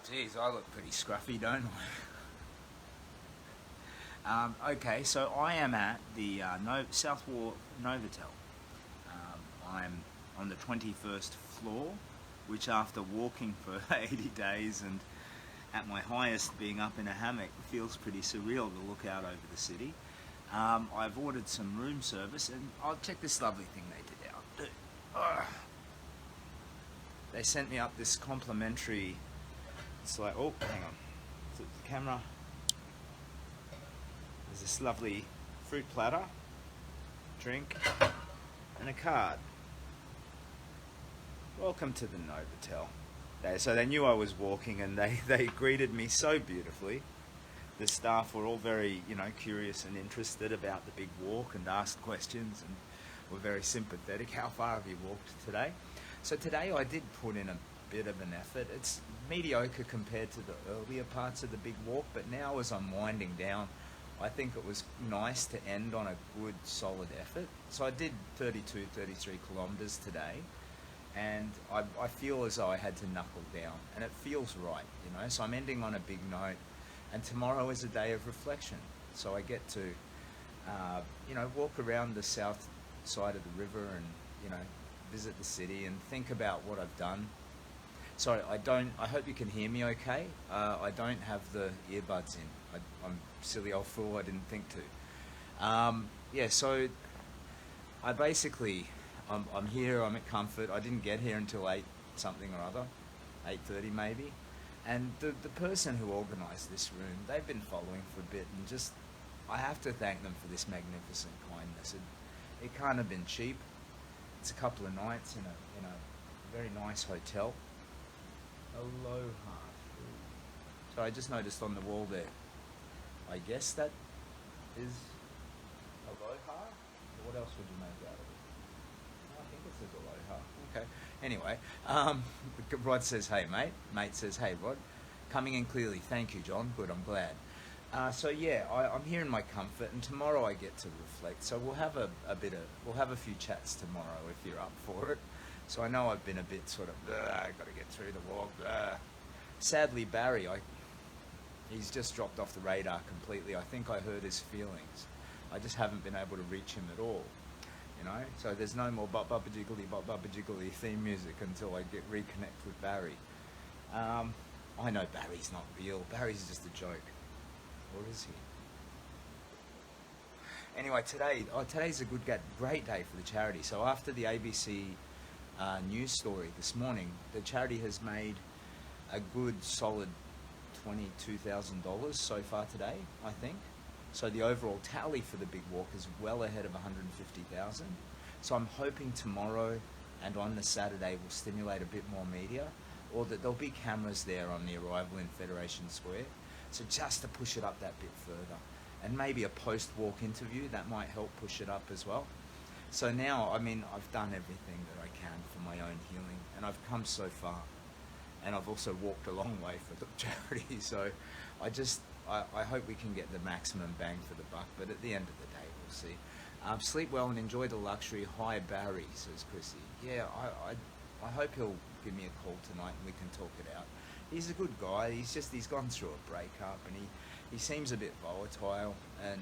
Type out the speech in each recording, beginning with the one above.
Geez, I look pretty scruffy, don't I? Okay, so I am at the South Wharf Novatel. I'm on the 21st floor, which after walking for 80 days and at my highest being up in a hammock feels pretty surreal to look out over the city. I've ordered some room service and I'll check this lovely thing they did out. They sent me up this complimentary, it's like, oh, hang on, flip the camera. There's this lovely fruit platter, drink, and a card. Welcome to the Novatel. So they knew I was walking and they greeted me so beautifully. The staff were all very, curious and interested about the big walk and asked questions and were very sympathetic. How far have you walked today? So today I did put in a bit of an effort. It's mediocre compared to the earlier parts of the big walk, but now as I'm winding down, I think it was nice to end on a good solid effort. So I did 32, 33 kilometres today, and I feel as though I had to knuckle down, and it feels right, so I'm ending on a big note, and tomorrow is a day of reflection. So I get to, walk around the south side of the river and, visit the city and think about what I've done. Sorry, I hope you can hear me okay. I don't have the earbuds in. I'm silly old fool, I didn't think to. So I basically, I'm here, I'm at Comfort. I didn't get here until 8 something or other, 8:30 maybe. And the person who organised this room, they've been following for a bit, and just, I have to thank them for this magnificent kindness. It can't have been cheap. It's a couple of nights in a very nice hotel. Aloha. So I just noticed on the wall there, I guess that is aloha? What else would you make out of it? I think it says aloha. Okay. Anyway, Rod says, hey mate. Mate says, hey Rod. Coming in clearly. Thank you, John. Good, I'm glad. I'm here in my comfort, and tomorrow I get to reflect. So we'll have we'll have a few chats tomorrow if you're up for it. So I know I've been a bit sort of, I've got to get through the walk. Sadly, Barry, he's just dropped off the radar completely. I think I hurt his feelings. I just haven't been able to reach him at all. So there's no more bop bop jiggly theme music until I reconnect with Barry. I know Barry's not real. Barry's just a joke. Or is he? Anyway, today's a great day for the charity. So after the ABC news story this morning, the charity has made a good solid $22,000 so far today, I think. So the overall tally for the big walk is well ahead of 150,000. So I'm hoping tomorrow and on the Saturday will stimulate a bit more media, or that there'll be cameras there on the arrival in Federation Square. So just to push it up that bit further, and maybe a post-walk interview, that might help push it up as well. So now, I've done everything that I can for my own healing, and I've come so far, and I've also walked a long way for the charity. So I hope we can get the maximum bang for the buck, but at the end of the day, we'll see. Sleep well and enjoy the luxury. Hi, Barry, says Chrissy. Yeah, I hope he'll give me a call tonight and we can talk it out. He's a good guy. He's gone through a breakup, and he seems a bit volatile, and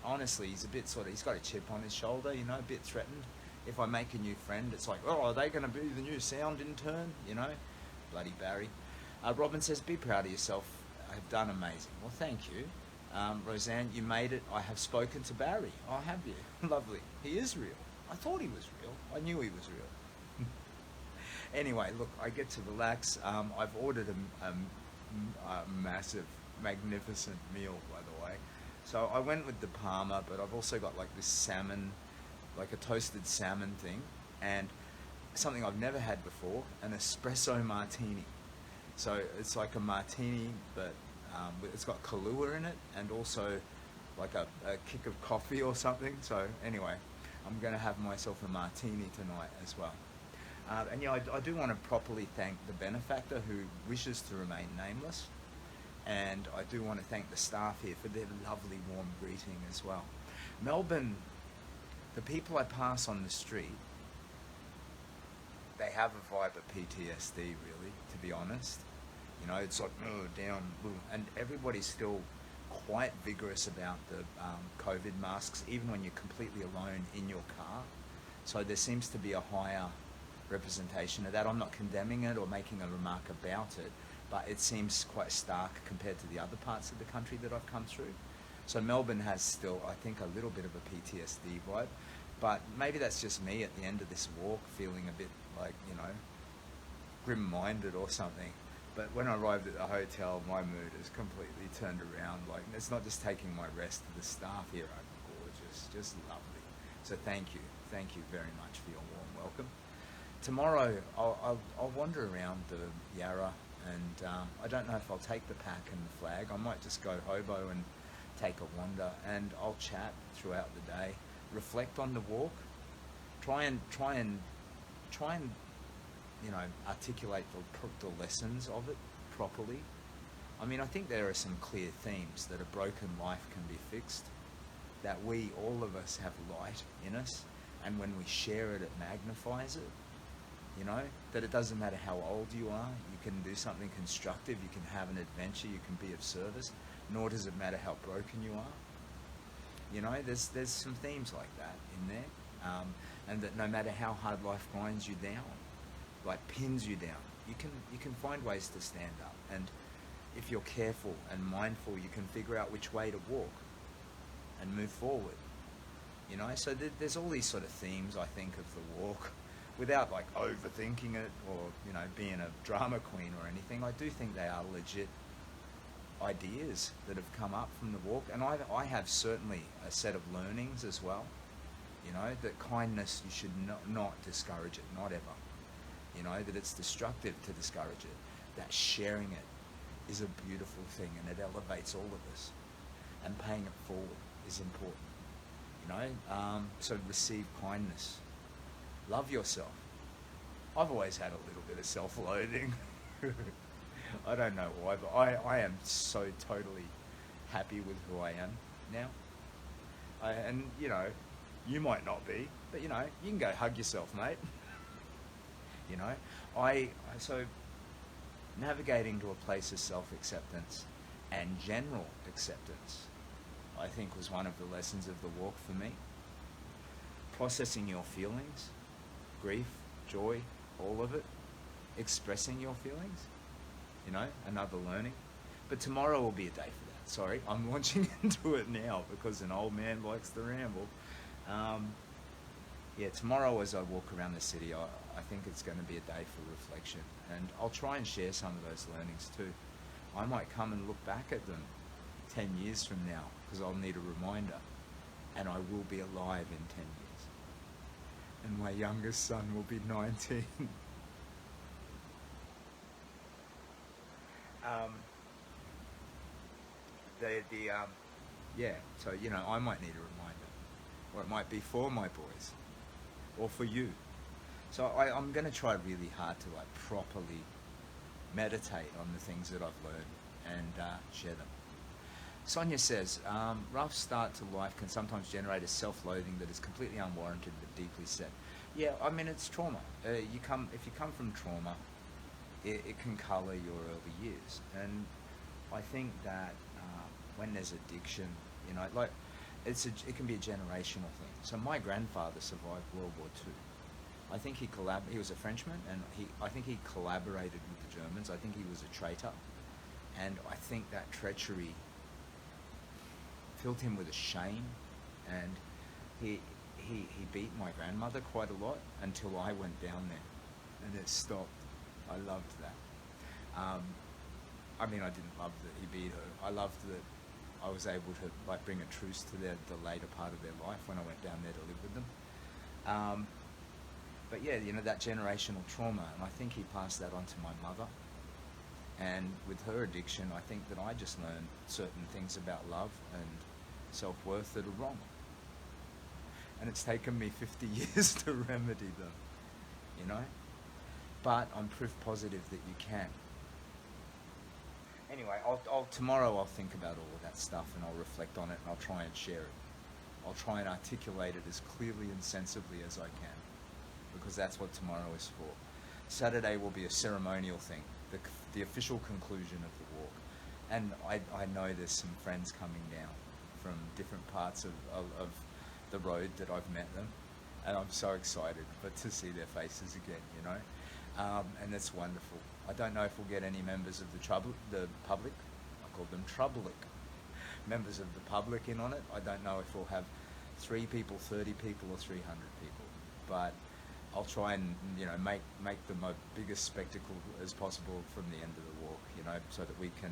honestly he's a bit he's got a chip on his shoulder, a bit threatened. If I make a new friend, it's like, oh, are they going to be the new sound intern? Bloody Barry. Robin says, be proud of yourself. I've done amazing. Well, thank you. Roseanne, you made it. I have spoken to Barry. Oh, have you? Lovely. He is real. I thought he was real. I knew he was real. Anyway, look, I get to relax. I've ordered a massive, magnificent meal, by the way. So I went with the Parma, but I've also got like this salmon, like a toasted salmon thing, and something I've never had before, an espresso martini. So it's like a martini, but it's got Kahlua in it, and also like a kick of coffee or something. So anyway, I'm going to have myself a martini tonight as well. I do want to properly thank the benefactor who wishes to remain nameless, and I do want to thank the staff here for their lovely warm greeting as well. Melbourne, the people I pass on the street, they have a vibe of PTSD, really, to be honest. You know, it's like, oh, down, and everybody's still quite vigorous about the COVID masks, even when you're completely alone in your car. So there seems to be a higher representation of that. I'm not condemning it or making a remark about it, but it seems quite stark compared to the other parts of the country that I've come through. So Melbourne has still, I think, a little bit of a PTSD vibe, but maybe that's just me at the end of this walk feeling a bit like, you know, grim-minded or something. But when I arrived at the hotel, my mood is completely turned around. Like, it's not just taking my rest. The staff here are gorgeous, just lovely. So thank you very much for your warm welcome. Tomorrow, I'll wander around the Yarra, and I don't know if I'll take the pack and the flag. I might just go hobo and take a wander, and I'll chat throughout the day, reflect on the walk, try and you know, articulate the lessons of it properly. I mean, I think there are some clear themes that a broken life can be fixed, that we, all of us, have light in us, and when we share it, it magnifies it. You know, that it doesn't matter how old you are, you can do something constructive, you can have an adventure, you can be of service, nor does it matter how broken you are. You know, there's some themes like that in there, and that no matter how hard life grinds you down, like pins you down, you can find ways to stand up, and if you're careful and mindful, you can figure out which way to walk and move forward. You know, so there's all these sort of themes, I think, of the walk, without like overthinking it or, you know, being a drama queen or anything. I do think they are legit ideas that have come up from the walk, and I have certainly a set of learnings as well. You know, that kindness, you should not discourage it, not ever. You know, that it's destructive to discourage it, that sharing it is a beautiful thing and it elevates all of us, and paying it forward is important. You know, so receive kindness, love yourself. I've always had a little bit of self-loathing. I don't know why, but I am so totally happy with who I am now. And you know, you might not be, but you know, you can go hug yourself, mate. You know, so navigating to a place of self-acceptance and general acceptance, I think, was one of the lessons of the walk for me. Processing your feelings, grief, joy, all of it, expressing your feelings, you know, another learning. But tomorrow will be a day for that. Sorry, I'm launching into it now because an old man likes to ramble. Yeah, tomorrow as I walk around the city, I think it's going to be a day for reflection, and I'll try and share some of those learnings too. I might come and look back at them 10 years from now, because I'll need a reminder, and I will be alive in 10 years. And my youngest son will be 19. Yeah, so, you know, I might need a reminder, or it might be for my boys, or for you. So I'm going to try really hard to like properly meditate on the things that I've learned and share them. Sonia says, rough start to life can sometimes generate a self-loathing that is completely unwarranted but deeply set. Yeah, I mean, it's trauma. If you come from trauma, it can colour your early years. And I think that when there's addiction, you know, like it can be a generational thing. So my grandfather survived World War II. I think he was a Frenchman, and I think he collaborated with the Germans. I think he was a traitor, and I think that treachery filled him with a shame, and he beat my grandmother quite a lot until I went down there, and it stopped. I loved that. I mean, I didn't love that he beat her. I loved that I was able to like bring a truce to the later part of their life when I went down there to live with them. But yeah, you know, that generational trauma, and I think he passed that on to my mother. And with her addiction, I think that I just learned certain things about love and self-worth that are wrong. And it's taken me 50 years to remedy them, you know? But I'm proof positive that you can. Anyway, tomorrow I'll think about all of that stuff, and I'll reflect on it, and I'll try and share it. I'll try and articulate it as clearly and sensibly as I can, because that's what tomorrow is for. Saturday will be a ceremonial thing. the official conclusion of the walk. And I know there's some friends coming down from different parts of the road that I've met them, and I'm so excited but to see their faces again, you know. And it's wonderful. I don't know if we'll get any members of the public. I call them troublic. Members of the public in on it. I don't know if we'll have 3 people, 30 people, or 300 people, but I'll try and, you know, make the biggest spectacle as possible from the end of the walk, you know, so that we can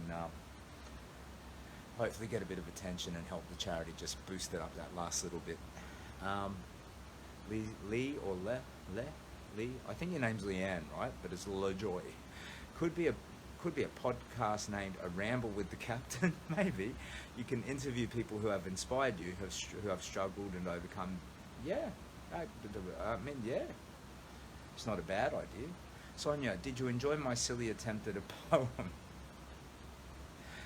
hopefully get a bit of attention and help the charity just boost it up that last little bit. Lee or Lee? I think your name's Leanne, right? But it's LeJoy. Could be a podcast named A Ramble with the Captain, maybe. You can interview people who have inspired you, who have struggled and overcome. Yeah, I mean, yeah. It's not a bad idea. Sonia, did you enjoy my silly attempt at a poem?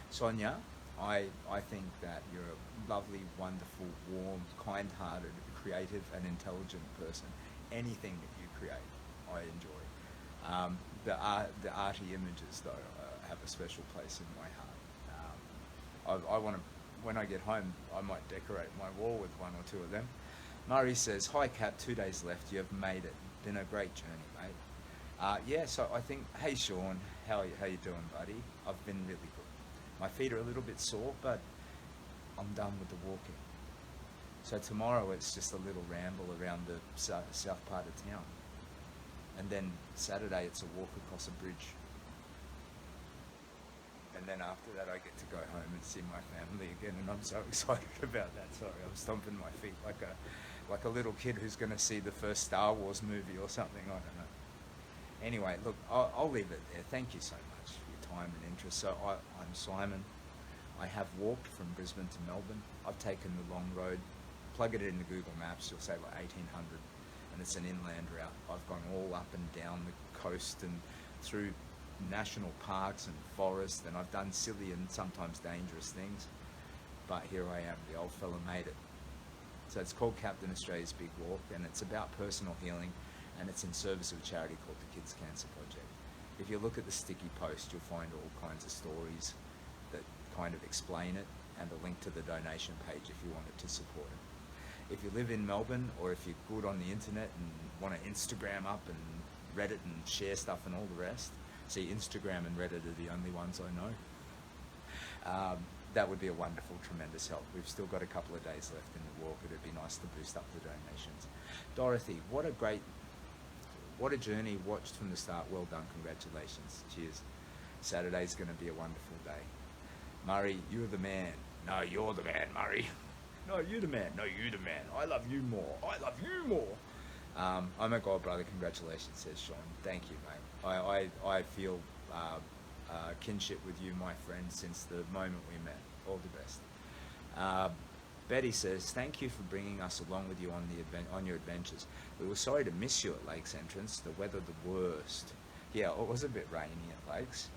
Sonia, I think that you're a lovely, wonderful, warm, kind-hearted, creative and intelligent person. Anything that you create, I enjoy. The arty images, though, have a special place in my heart. I want to, when I get home, I might decorate my wall with 1 or 2 of them. Murray says, "Hi, Cap. 2 days left. You have made it. Been a great journey, mate." Yeah. So I think, hey, Sean, how you doing, buddy? I've been really good. My feet are a little bit sore, but I'm done with the walking. So tomorrow it's just a little ramble around the south part of town. And then Saturday it's a walk across a bridge. And then after that I get to go home and see my family again, and I'm so excited about that. Sorry, I'm stomping my feet like a little kid who's going to see the first Star Wars movie or something, I don't know. Anyway, look, I'll leave it there. Thank you so much for your time and interest. So I'm Simon. I have walked from Brisbane to Melbourne. I've taken the long road. Plug it into Google Maps, you'll say like 1800, and it's an inland route. I've gone all up and down the coast and through national parks and forests, and I've done silly and sometimes dangerous things, but here I am. The old fella made it. So it's called Captain Australia's Big Walk, and it's about personal healing, and it's in service of a charity called the Kids Cancer Project. If you look at the sticky post, you'll find all kinds of stories that kind of explain it, and a link to the donation page if you wanted to support it. If you live in Melbourne, or if you're good on the internet and want to Instagram up and Reddit and share stuff and all the rest, see, Instagram and Reddit are the only ones I know. That would be a wonderful, tremendous help. We've still got a couple of days left in the walk. It'd be nice to boost up the donations. Dorothy, what a journey, watched from the start. Well done, congratulations. Cheers. Saturday's going to be a wonderful day. Murray, you're the man. No, you're the man, Murray. No, you're the man. No, you're the man. I love you more. I love you more. Oh my God, brother, congratulations, says Sean. Thank you, mate. I feel kinship with you, my friend, since the moment we met. All the best. Betty says, thank you for bringing us along with you on your adventures. We were sorry to miss you at Lakes Entrance. The weather the worst. Yeah, it was a bit rainy at Lakes.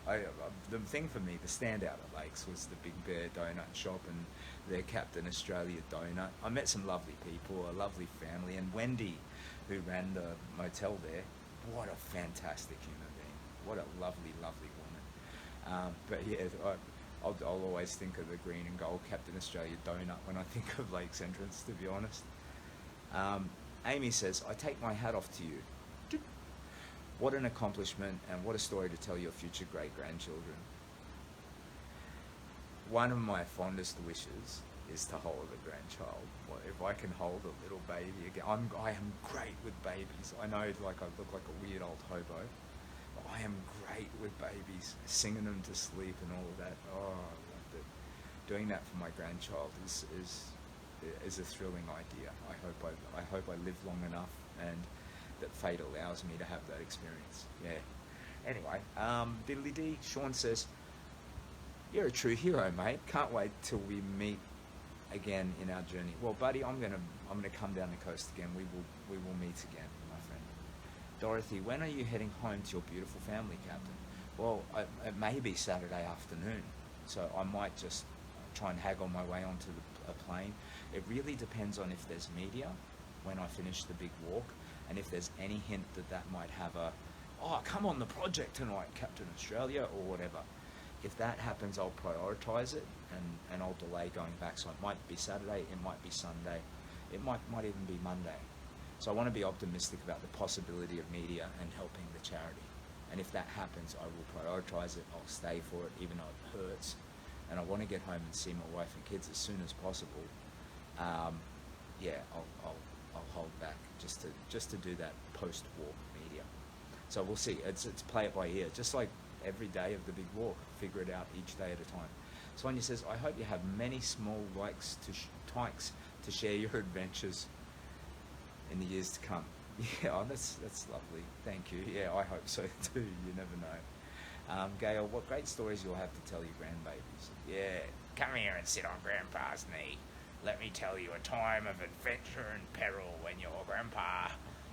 The thing for me, the standout at Lakes, was the Big Bear Donut Shop and their Captain Australia donut. I met some lovely people, a lovely family, and Wendy, who ran the motel there. What a fantastic human being. What a lovely, lovely woman. But yeah, I'll always think of the green and gold Captain Australia donut when I think of Lakes Entrance, to be honest. Amy says, I take my hat off to you. What an accomplishment, and what a story to tell your future great-grandchildren. One of my fondest wishes is to hold a grandchild. If I can hold a little baby again. I am great with babies. I know, like, I look like a weird old hobo, but I am great with babies, singing them to sleep and all of that. Oh, I loved it. Doing that for my grandchild is a thrilling idea. I hope I live long enough and that fate allows me to have that experience. Yeah. Anyway, Diddly Dee, Sean says, you're a true hero, mate. Can't wait till we meet again in our journey. Well, buddy, I'm gonna come down the coast again. We will meet again, my friend. Dorothy, when are you heading home to your beautiful family, Captain? Well, it may be Saturday afternoon, so I might just try and haggle my way onto a plane. It really depends on if there's media when I finish the big walk, and if there's any hint that might have a oh, come on the project tonight, Captain Australia, or whatever. If that happens, I'll prioritise it and I'll delay going back. So it might be Saturday, it might be Sunday, it might even be Monday. So I want to be optimistic about the possibility of media and helping the charity. And if that happens, I will prioritise it, I'll stay for it, even though it hurts. And I want to get home and see my wife and kids as soon as possible. Yeah, I'll hold back just to do that post-war media. So we'll see. It's play it by ear, just like every day of the big walk. Figure it out each day at a time. Sonia says, I hope you have many small tykes to share your adventures in the years to come. Yeah, oh, that's lovely. Thank you. Yeah, I hope so too. You never know. Gail, what great stories you'll have to tell your grandbabies. Yeah, come here and sit on Grandpa's knee. Let me tell you a time of adventure and peril when your grandpa,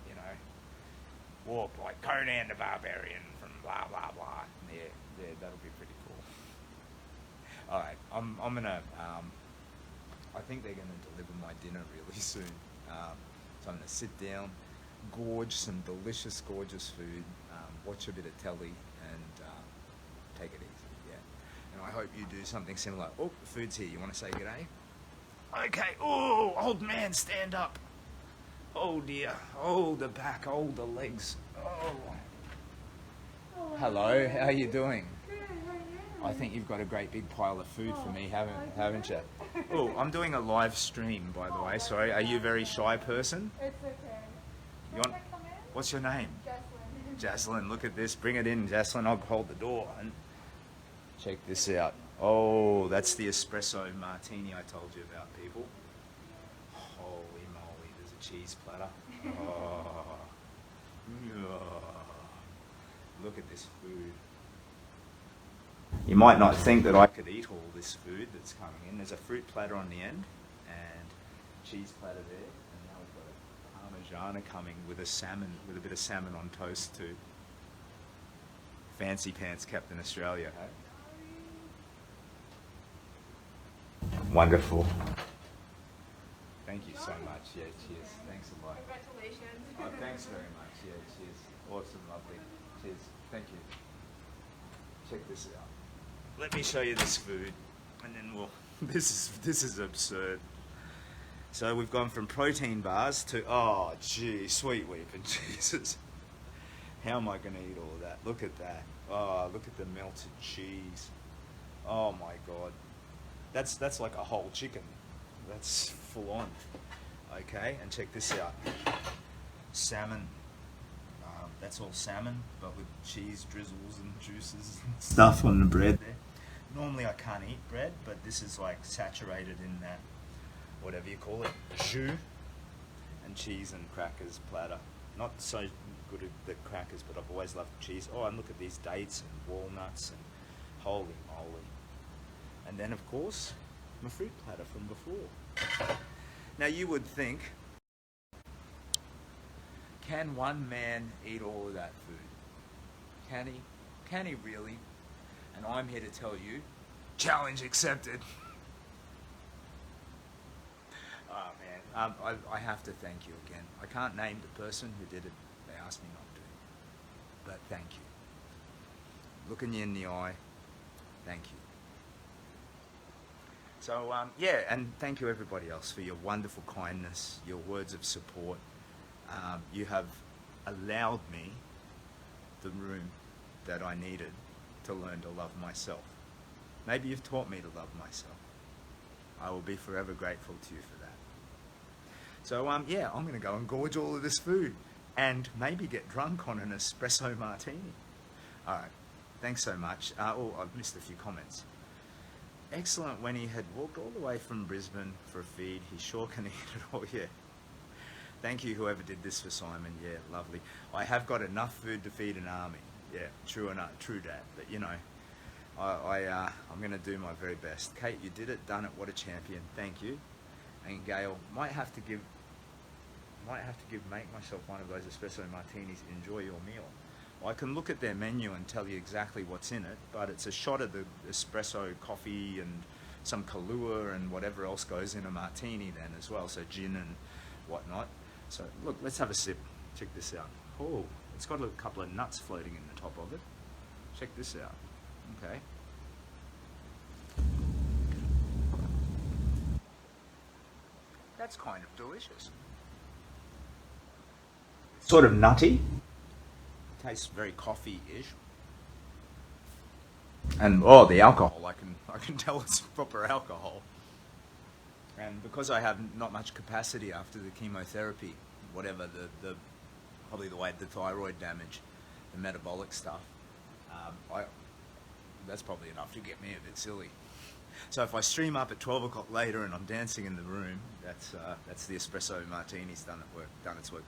you know, walked like Conan the Barbarian from blah, blah, blah. Yeah, that'll be pretty cool. All right, I'm gonna, I think they're gonna deliver my dinner really soon. So I'm gonna sit down, gorge some delicious, gorgeous food, watch a bit of telly, and take it easy, yeah. And I hope you do something similar. Oh, food's here. You want to say g'day? Okay. Oh, old man, stand up. Oh dear. Oh, the back. Oh, the legs. Oh. Hello. How are you doing? Good. How are you? I think you've got a great big pile of food for me, haven't you? Oh, I'm doing a live stream, by the way. Sorry. Are you a very shy person? It's okay. You want? Come in? What's your name? Jocelyn. Jaslyn, look at this. Bring it in, Jaslyn. I'll hold the door and check this out. Oh, that's the espresso martini I told you about, people. Holy moly, there's a cheese platter. Oh. Look at this food. You might not think that I could eat all this food that's coming in. There's a fruit platter on the end and cheese platter there. And now we've got a Parmigiana coming with a bit of salmon on toast too. Fancy pants Captain Australia, hey? Wonderful. Thank you so much. Yeah, cheers. Thanks a lot. Congratulations. Oh, thanks very much. Yeah, cheers. Awesome, lovely. Cheers. Thank you. Check this out. Let me show you this food, and then we'll. This is absurd. So we've gone from protein bars to gee, sweet weeping Jesus. How am I going to eat all of that? Look at that. Oh, look at the melted cheese. Oh my God. That's like a whole chicken. That's full on. Okay, and check this out. Salmon. That's all salmon, but with cheese drizzles and juices and stuff on the bread there. Normally I can't eat bread, but this is like saturated in that, whatever you call it, jus, and cheese and crackers platter. Not so good at the crackers, but I've always loved cheese. Oh, and look at these dates and walnuts and holy moly. And then, of course, my fruit platter from before. Now, you would think, can one man eat all of that food? Can he? Can he really? And I'm here to tell you, challenge accepted. Oh, man. I have to thank you again. I can't name the person who did it. They asked me not to. But thank you. Looking you in the eye, thank you. So, yeah, and thank you everybody else for your wonderful kindness, your words of support. You have allowed me the room that I needed to learn to love myself. Maybe you've taught me to love myself. I will be forever grateful to you for that. So, yeah, I'm going to go and gorge all of this food and maybe get drunk on an espresso martini. All right, thanks so much. Oh, I've missed a few comments. Excellent when he had walked all the way from Brisbane for a feed. He sure can eat it all, yeah. Thank you, whoever did this for Simon. Yeah, lovely. I have got enough food to feed an army. Yeah, true that. But, you know, I'm going to do my very best. Kate, you did it, done it. What a champion. Thank you. And Gail, might have to make myself one of those espresso martinis. Enjoy your meal. I can look at their menu and tell you exactly what's in it, but it's a shot of the espresso coffee and some Kahlua and whatever else goes in a martini then as well, so gin and whatnot. So look, let's have a sip. Check this out. Oh, It's got a couple of nuts floating in the top of it. Check this out. Okay. That's kind of delicious. Sort of nutty. Tastes very coffee-ish. And oh, the alcohol! I can tell it's proper alcohol. And because I have not much capacity after the chemotherapy, whatever the probably the way the thyroid damage, the metabolic stuff, that's probably enough to get me a bit silly. So if I stream up at 12 o'clock later and I'm dancing in the room, that's the espresso martini's done its work.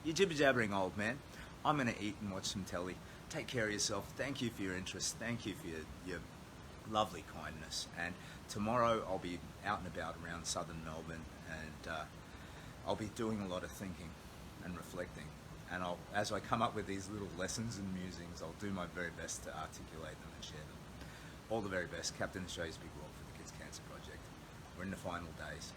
You jibber jabbering old man. I'm going to eat and watch some telly. Take care of yourself. Thank you for your interest. Thank you for your lovely kindness. And tomorrow I'll be out and about around southern Melbourne, and I'll be doing a lot of thinking and reflecting. And as I come up with these little lessons and musings, I'll do my very best to articulate them and share them. All the very best. Captain Australia's Big World for the Kids Cancer Project. We're in the final days.